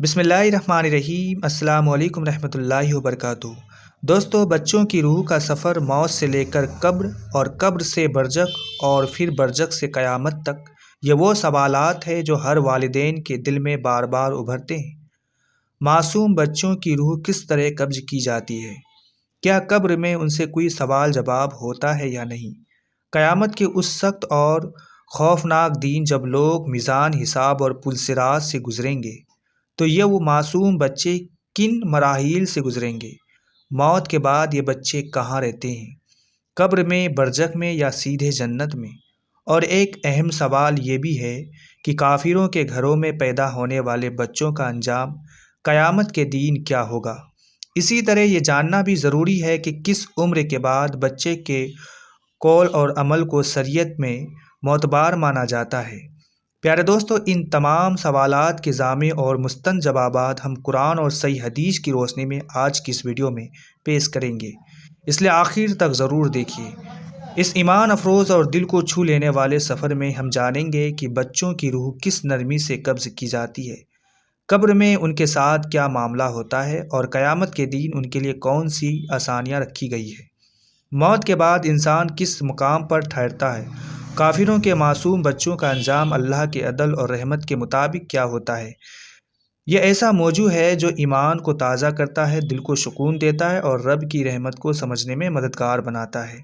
بسم اللہ الرحمن الرحیم۔ السلام علیکم رحمۃ اللہ وبرکاتہ۔ دوستو، بچوں کی روح کا سفر موت سے لے کر قبر اور قبر سے برزخ اور پھر برزخ سے قیامت تک، یہ وہ سوالات ہیں جو ہر والدین کے دل میں بار بار ابھرتے ہیں۔ معصوم بچوں کی روح کس طرح قبض کی جاتی ہے؟ کیا قبر میں ان سے کوئی سوال جواب ہوتا ہے یا نہیں؟ قیامت کے اس سخت اور خوفناک دن جب لوگ میزان حساب اور پل صراط سے گزریں گے، تو یہ وہ معصوم بچے کن مراحل سے گزریں گے؟ موت کے بعد یہ بچے کہاں رہتے ہیں؟ قبر میں، برزخ میں یا سیدھے جنت میں؟ اور ایک اہم سوال یہ بھی ہے کہ کافروں کے گھروں میں پیدا ہونے والے بچوں کا انجام قیامت کے دن کیا ہوگا؟ اسی طرح یہ جاننا بھی ضروری ہے کہ کس عمر کے بعد بچے کے قول اور عمل کو شریعت میں معتبر مانا جاتا ہے۔ پیارے دوستو، ان تمام سوالات کے جامع اور مستند جوابات ہم قرآن اور صحیح حدیث کی روشنی میں آج کی اس ویڈیو میں پیش کریں گے، اس لیے آخر تک ضرور دیکھیے۔ اس ایمان افروز اور دل کو چھو لینے والے سفر میں ہم جانیں گے کہ بچوں کی روح کس نرمی سے قبض کی جاتی ہے، قبر میں ان کے ساتھ کیا معاملہ ہوتا ہے، اور قیامت کے دن ان کے لیے کون سی آسانیاں رکھی گئی ہے۔ موت کے بعد انسان کس مقام پر ٹھہرتا ہے؟ کافروں کے معصوم بچوں کا انجام اللہ کے عدل اور رحمت کے مطابق کیا ہوتا ہے؟ یہ ایسا موضوع ہے جو ایمان کو تازہ کرتا ہے، دل کو سکون دیتا ہے اور رب کی رحمت کو سمجھنے میں مددگار بناتا ہے۔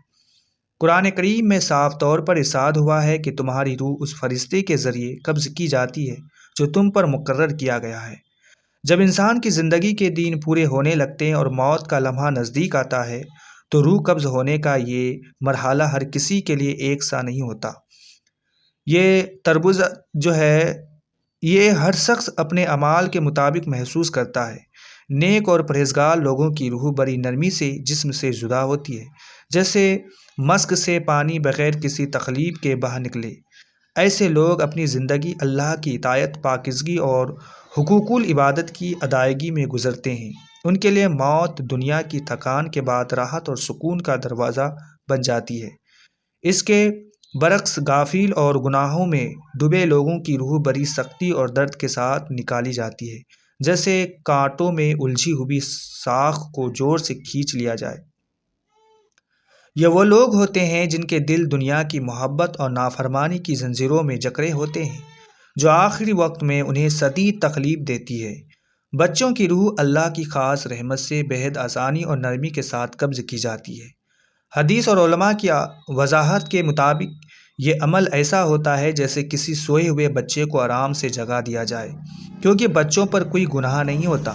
قرآن کریم میں صاف طور پر ارشاد ہوا ہے کہ تمہاری روح اس فرشتے کے ذریعے قبض کی جاتی ہے جو تم پر مقرر کیا گیا ہے۔ جب انسان کی زندگی کے دن پورے ہونے لگتے ہیں اور موت کا لمحہ نزدیک آتا ہے، تو روح قبض ہونے کا یہ مرحلہ ہر کسی کے لیے ایک سا نہیں ہوتا۔ یہ تربز جو ہے، یہ ہر شخص اپنے اعمال کے مطابق محسوس کرتا ہے۔ نیک اور پرہیزگار لوگوں کی روح بڑی نرمی سے جسم سے جدا ہوتی ہے، جیسے مسک سے پانی بغیر کسی تکلیف کے بہہ نکلے۔ ایسے لوگ اپنی زندگی اللہ کی اطاعت، پاکیزگی اور حقوق العبادت کی ادائیگی میں گزرتے ہیں۔ ان کے لیے موت دنیا کی تھکان کے بعد راحت اور سکون کا دروازہ بن جاتی ہے۔ اس کے برعکس غافل اور گناہوں میں ڈوبے لوگوں کی روح بڑی سختی اور درد کے ساتھ نکالی جاتی ہے، جیسے کانٹوں میں الجھی ہوئی شاخ کو زور سے کھینچ لیا جائے۔ یہ وہ لوگ ہوتے ہیں جن کے دل دنیا کی محبت اور نافرمانی کی زنجیروں میں جکڑے ہوتے ہیں، جو آخری وقت میں انہیں شدید تکلیف دیتی ہے۔ بچوں کی روح اللہ کی خاص رحمت سے بہت آسانی اور نرمی کے ساتھ قبض کی جاتی ہے۔ حدیث اور علماء کی وضاحت کے مطابق یہ عمل ایسا ہوتا ہے جیسے کسی سوئے ہوئے بچے کو آرام سے جگا دیا جائے، کیونکہ بچوں پر کوئی گناہ نہیں ہوتا،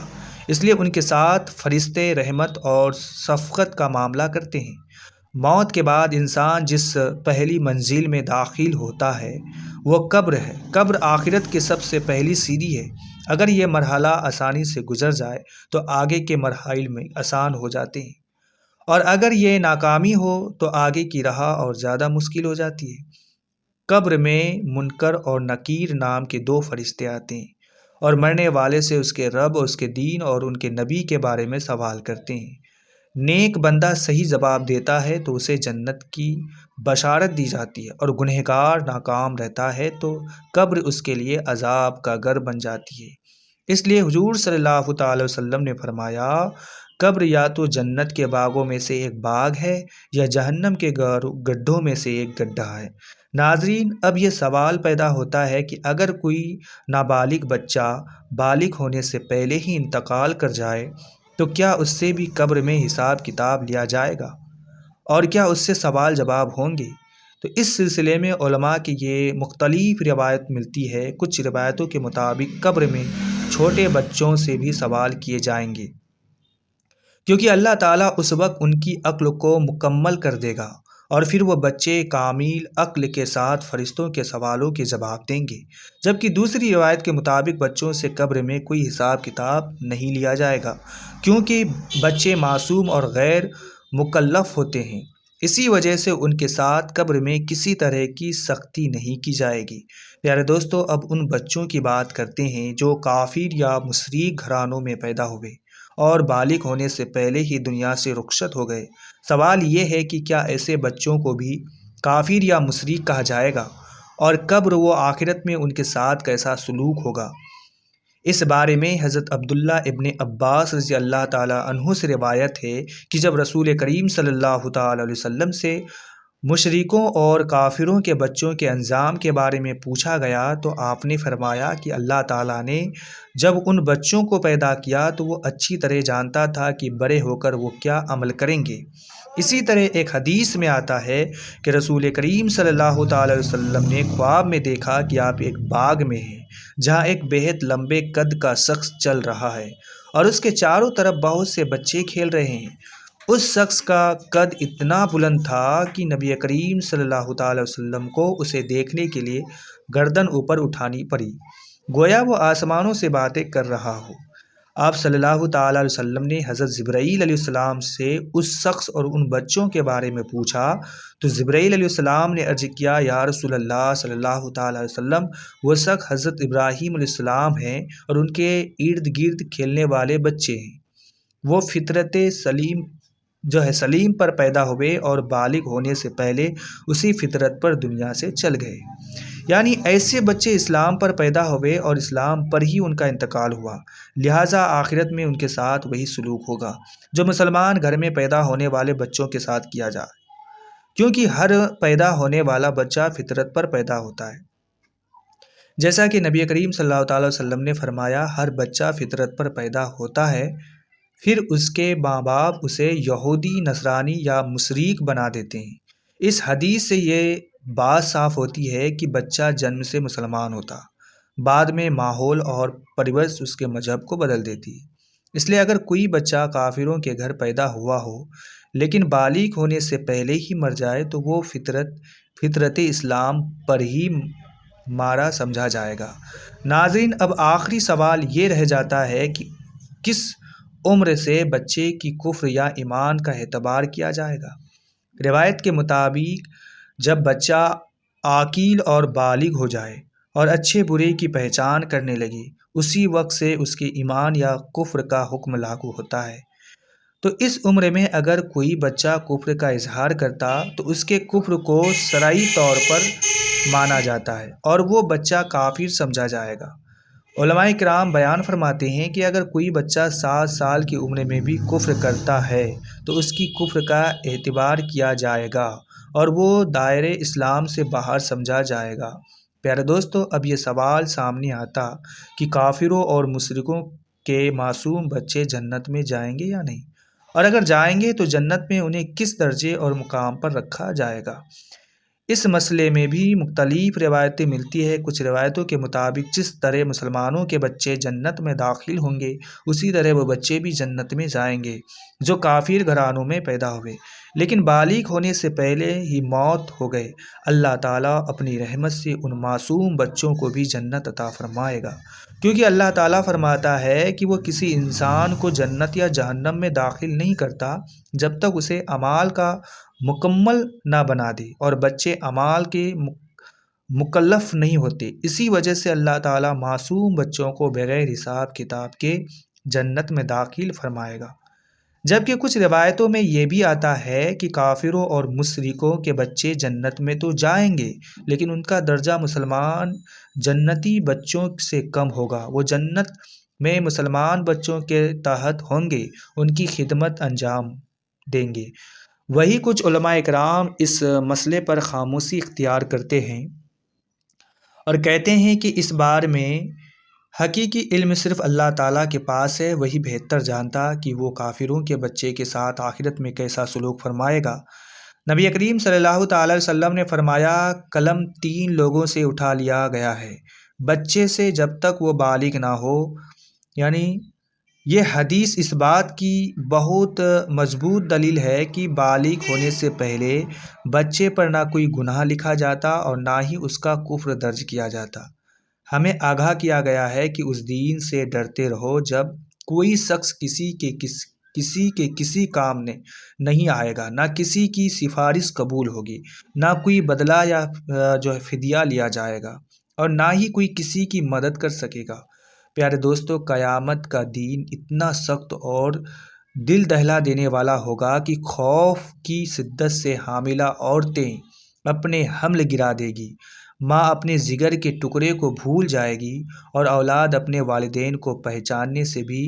اس لیے ان کے ساتھ فرشتے رحمت اور شفقت کا معاملہ کرتے ہیں۔ موت کے بعد انسان جس پہلی منزل میں داخل ہوتا ہے وہ قبر ہے۔ قبر آخرت کی سب سے پہلی سیڑھی ہے۔ اگر یہ مرحلہ آسانی سے گزر جائے تو آگے کے مراحل میں آسان ہو جاتے ہیں، اور اگر یہ ناکامی ہو تو آگے کی راہ اور زیادہ مشکل ہو جاتی ہے۔ قبر میں منکر اور نکیر نام کے دو فرشتے آتے ہیں اور مرنے والے سے اس کے رب اور اس کے دین اور ان کے نبی کے بارے میں سوال کرتے ہیں۔ نیک بندہ صحیح جواب دیتا ہے تو اسے جنت کی بشارت دی جاتی ہے، اور گنہگار ناکام رہتا ہے تو قبر اس کے لیے عذاب کا گھر بن جاتی ہے۔ اس لیے حضور صلی اللہ تعالی وسلم نے فرمایا، قبر یا تو جنت کے باغوں میں سے ایک باغ ہے یا جہنم کے گڈھوں میں سے ایک گڈھا ہے۔ ناظرین، اب یہ سوال پیدا ہوتا ہے کہ اگر کوئی نابالغ بچہ بالغ ہونے سے پہلے ہی انتقال کر جائے تو کیا اس سے بھی قبر میں حساب کتاب لیا جائے گا، اور کیا اس سے سوال جواب ہوں گے؟ تو اس سلسلے میں علماء کی یہ مختلف روایت ملتی ہے۔ کچھ روایتوں کے مطابق قبر میں چھوٹے بچوں سے بھی سوال کیے جائیں گے، کیونکہ اللہ تعالیٰ اس وقت ان کی عقل کو مکمل کر دے گا، اور پھر وہ بچے کامل عقل کے ساتھ فرشتوں کے سوالوں کے جواب دیں گے۔ جبکہ دوسری روایت کے مطابق بچوں سے قبر میں کوئی حساب کتاب نہیں لیا جائے گا، کیونکہ بچے معصوم اور غیر مکلف ہوتے ہیں، اسی وجہ سے ان کے ساتھ قبر میں کسی طرح کی سختی نہیں کی جائے گی۔ پیارے دوستو، اب ان بچوں کی بات کرتے ہیں جو کافر یا مشرک گھرانوں میں پیدا ہوئے اور بالغ ہونے سے پہلے ہی دنیا سے رخصت ہو گئے۔ سوال یہ ہے کہ کیا ایسے بچوں کو بھی کافر یا مشرک کہا جائے گا، اور قبر و آخرت میں ان کے ساتھ کیسا سلوک ہوگا؟ اس بارے میں حضرت عبداللہ ابن عباس رضی اللہ تعالیٰ عنہ سے روایت ہے کہ جب رسول کریم صلی اللہ تعالیٰ علیہ وسلم سے مشرکوں اور کافروں کے بچوں کے انجام کے بارے میں پوچھا گیا تو آپ نے فرمایا کہ اللہ تعالیٰ نے جب ان بچوں کو پیدا کیا تو وہ اچھی طرح جانتا تھا کہ بڑے ہو کر وہ کیا عمل کریں گے۔ اسی طرح ایک حدیث میں آتا ہے کہ رسول کریم صلی اللہ تعالیٰ علیہ وسلم نے خواب میں دیکھا کہ آپ ایک باغ میں ہیں جہاں ایک بہت لمبے قد کا شخص چل رہا ہے اور اس کے چاروں طرف بہت سے بچے کھیل رہے ہیں۔ اس شخص کا قد اتنا بلند تھا کہ نبی کریم صلی اللہ تعالیٰ وسلم کو اسے دیکھنے کے لیے گردن اوپر اٹھانی پڑی، گویا وہ آسمانوں سے باتیں کر رہا ہو۔ آپ صلی اللہ تعالیٰ علیہ وسلم نے حضرت جبرائیل علیہ السلام سے اس شخص اور ان بچوں کے بارے میں پوچھا تو جبرائیل علیہ السلام نے عرض کیا، یا رسول اللہ صلی اللہ تعالیٰ علیہ وسلم، وہ شخص حضرت ابراہیم علیہ السلام ہیں اور ان کے ارد گرد کھیلنے والے بچے ہیں۔ وہ فطرت سلیم پر پیدا ہوئے اور بالغ ہونے سے پہلے اسی فطرت پر دنیا سے چل گئے، یعنی ایسے بچے اسلام پر پیدا ہوئے اور اسلام پر ہی ان کا انتقال ہوا، لہٰذا آخرت میں ان کے ساتھ وہی سلوک ہوگا جو مسلمان گھر میں پیدا ہونے والے بچوں کے ساتھ کیا جائے، کیونکہ ہر پیدا ہونے والا بچہ فطرت پر پیدا ہوتا ہے۔ جیسا کہ نبی کریم صلی اللہ تعالیٰ وسلم نے فرمایا، ہر بچہ فطرت پر پیدا ہوتا ہے، پھر اس کے ماں باپ اسے یہودی، نصرانی یا مشرک بنا دیتے ہیں۔ اس حدیث سے یہ بات صاف ہوتی ہے کہ بچہ جنم سے مسلمان ہوتا، بعد میں ماحول اور پرورش اس کے مذہب کو بدل دیتی ہے۔ اس لیے اگر کوئی بچہ کافروں کے گھر پیدا ہوا ہو لیکن بالغ ہونے سے پہلے ہی مر جائے تو وہ فطرت اسلام پر ہی مارا سمجھا جائے گا۔ ناظرین، اب آخری سوال یہ رہ جاتا ہے کہ کس عمر سے بچے کی کفر یا ایمان کا اعتبار کیا جائے گا؟ روایت کے مطابق جب بچہ عاقل اور بالغ ہو جائے اور اچھے برے کی پہچان کرنے لگے، اسی وقت سے اس کے ایمان یا کفر کا حکم لاگو ہوتا ہے۔ تو اس عمر میں اگر کوئی بچہ کفر کا اظہار کرتا تو اس کے کفر کو شرعی طور پر مانا جاتا ہے اور وہ بچہ کافر سمجھا جائے گا۔ علماء کرام بیان فرماتے ہیں کہ اگر کوئی بچہ 7 سال کی عمر میں بھی کفر کرتا ہے تو اس کی کفر کا اعتبار کیا جائے گا اور وہ دائرۂ اسلام سے باہر سمجھا جائے گا۔ پیارے دوستو، اب یہ سوال سامنے آتا کہ کافروں اور مشرکوں کے معصوم بچے جنت میں جائیں گے یا نہیں، اور اگر جائیں گے تو جنت میں انہیں کس درجے اور مقام پر رکھا جائے گا۔ اس مسئلے میں بھی مختلف روایتیں ملتی ہیں۔ کچھ روایتوں کے مطابق جس طرح مسلمانوں کے بچے جنت میں داخل ہوں گے اسی طرح وہ بچے بھی جنت میں جائیں گے جو کافر گھرانوں میں پیدا ہوئے لیکن بالغ ہونے سے پہلے ہی موت ہو گئے۔ اللہ تعالیٰ اپنی رحمت سے ان معصوم بچوں کو بھی جنت عطا فرمائے گا، کیونکہ اللہ تعالیٰ فرماتا ہے کہ وہ کسی انسان کو جنت یا جہنم میں داخل نہیں کرتا جب تک اسے اعمال کا مکمل نہ بنا دے، اور بچے اعمال کے مکلف نہیں ہوتے۔ اسی وجہ سے اللہ تعالیٰ معصوم بچوں کو بغیر حساب کتاب کے جنت میں داخل فرمائے گا۔ جبکہ کچھ روایتوں میں یہ بھی آتا ہے کہ کافروں اور مشرکوں کے بچے جنت میں تو جائیں گے لیکن ان کا درجہ مسلمان جنتی بچوں سے کم ہوگا۔ وہ جنت میں مسلمان بچوں کے تحت ہوں گے، ان کی خدمت انجام دیں گے۔ وہی کچھ علماء کرام اس مسئلے پر خاموشی اختیار کرتے ہیں اور کہتے ہیں کہ اس بارے میں حقیقی علم صرف اللہ تعالیٰ کے پاس ہے، وہی بہتر جانتا کہ وہ کافروں کے بچے کے ساتھ آخرت میں کیسا سلوک فرمائے گا۔ نبی کریم صلی اللہ تعالیٰ علیہ وسلم نے فرمایا، قلم 3 لوگوں سے اٹھا لیا گیا ہے، بچے سے جب تک وہ بالغ نہ ہو۔ یعنی یہ حدیث اس بات کی بہت مضبوط دلیل ہے کہ بالغ ہونے سے پہلے بچے پر نہ کوئی گناہ لکھا جاتا اور نہ ہی اس کا کفر درج کیا جاتا۔ ہمیں آگاہ کیا گیا ہے کہ اس دین سے ڈرتے رہو جب کوئی شخص کسی کے کسی کام نے نہیں آئے گا، نہ کسی کی سفارش قبول ہوگی، نہ کوئی بدلہ یا فدیہ لیا جائے گا، اور نہ ہی کوئی کسی کی مدد کر سکے گا۔ پیارے دوستو، قیامت کا دین اتنا سخت اور دل دہلا دینے والا ہوگا کہ خوف کی شدت سے حاملہ عورتیں اپنے حمل گرا دے گی، ماں اپنے جگر کے ٹکڑے کو بھول جائے گی اور اولاد اپنے والدین کو پہچاننے سے بھی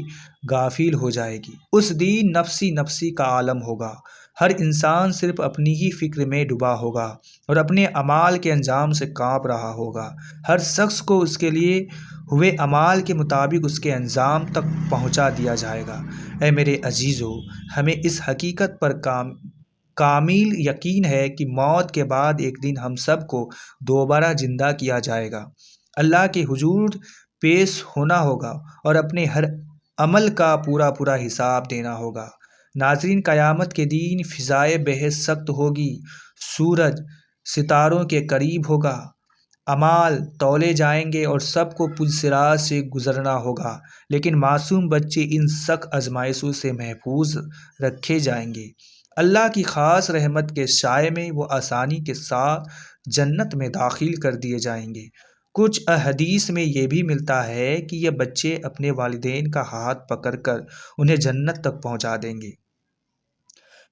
غافل ہو جائے گی۔ اس دن نفسی نفسی کا عالم ہوگا، ہر انسان صرف اپنی ہی فکر میں ڈوبا ہوگا اور اپنے اعمال کے انجام سے کانپ رہا ہوگا۔ ہر شخص کو اس کے لیے ہوئے اعمال کے مطابق اس کے انجام تک پہنچا دیا جائے گا۔ اے میرے عزیزو، ہمیں اس حقیقت پر کامل یقین ہے کہ موت کے بعد ایک دن ہم سب کو دوبارہ زندہ کیا جائے گا، اللہ کے حضور پیش ہونا ہوگا اور اپنے ہر عمل کا پورا حساب دینا ہوگا۔ ناظرین، قیامت کے دن فضائے بہت سخت ہوگی، سورج ستاروں کے قریب ہوگا، اعمال تولے جائیں گے اور سب کو پل صراط سے گزرنا ہوگا، لیکن معصوم بچے ان سخت آزمائشوں سے محفوظ رکھے جائیں گے۔ اللہ کی خاص رحمت کے سائے میں وہ آسانی کے ساتھ جنت میں داخل کر دیے جائیں گے۔ کچھ احادیث میں یہ بھی ملتا ہے کہ یہ بچے اپنے والدین کا ہاتھ پکڑ کر انہیں جنت تک پہنچا دیں گے۔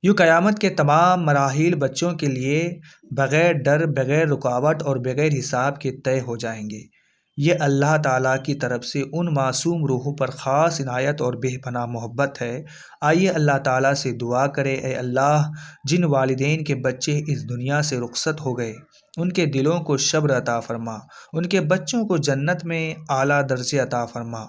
یوں قیامت کے تمام مراحل بچوں کے لیے بغیر ڈر، بغیر رکاوٹ اور بغیر حساب کے طے ہو جائیں گے۔ یہ اللہ تعالیٰ کی طرف سے ان معصوم روحوں پر خاص عنایت اور بے پناہ محبت ہے۔ آئیے اللہ تعالیٰ سے دعا کرے، اے اللہ، جن والدین کے بچے اس دنیا سے رخصت ہو گئے ان کے دلوں کو صبر عطا فرما، ان کے بچوں کو جنت میں اعلیٰ درجے عطا فرما۔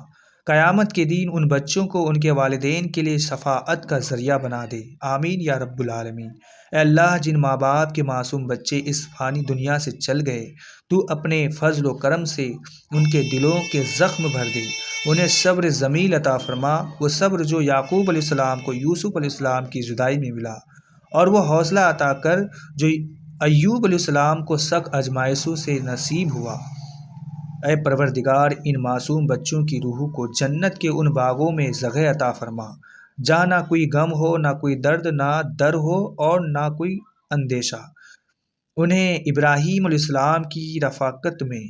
قیامت کے دن ان بچوں کو ان کے والدین کے لیے شفاعت کا ذریعہ بنا دے، آمین یا رب العالمین۔ اے اللہ، جن ماں باپ کے معصوم بچے اس فانی دنیا سے چل گئے، تو اپنے فضل و کرم سے ان کے دلوں کے زخم بھر دے، انہیں صبر جمیل عطا فرما، وہ صبر جو یعقوب علیہ السلام کو یوسف علیہ السلام کی جدائی میں ملا، اور وہ حوصلہ عطا کر جو ایوب علیہ السلام کو سخت آزمائشوں سے نصیب ہوا۔ اے پروردگار، ان معصوم بچوں کی روحوں کو جنت کے ان باغوں میں جگہ عطا فرما جہاں نہ کوئی غم ہو، نہ کوئی درد، نہ ڈر ہو اور نہ کوئی اندیشہ۔ انہیں ابراہیم علیہ السلام کی رفاقت میں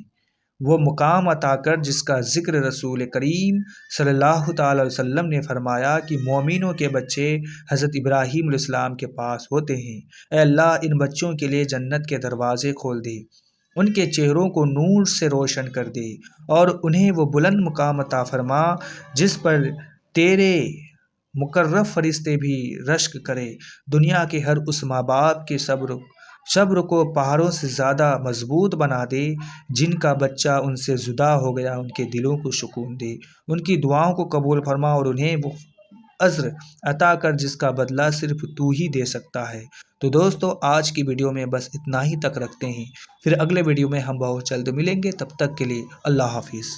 وہ مقام عطا کر جس کا ذکر رسول کریم صلی اللہ تعالی علیہ وسلم نے فرمایا کہ مومنوں کے بچے حضرت ابراہیم علیہ السلام کے پاس ہوتے ہیں۔ اے اللہ، ان بچوں کے لیے جنت کے دروازے کھول دے، ان کے چہروں کو نور سے روشن کر دے اور انہیں وہ بلند مقام عطا فرما جس پر تیرے مقرب فرشتے بھی رشک کرے۔ دنیا کے ہر اس ماں باپ کے صبر کو پہاڑوں سے زیادہ مضبوط بنا دے جن کا بچہ ان سے جدا ہو گیا، ان کے دلوں کو سکون دے، ان کی دعاؤں کو قبول فرما اور انہیں وہ اجر عطا کر جس کا بدلہ صرف تو ہی دے سکتا ہے۔ تو دوستو، آج کی ویڈیو میں بس اتنا ہی تک رکھتے ہیں، پھر اگلے ویڈیو میں ہم بہت جلد ملیں گے، تب تک کے لیے اللہ حافظ۔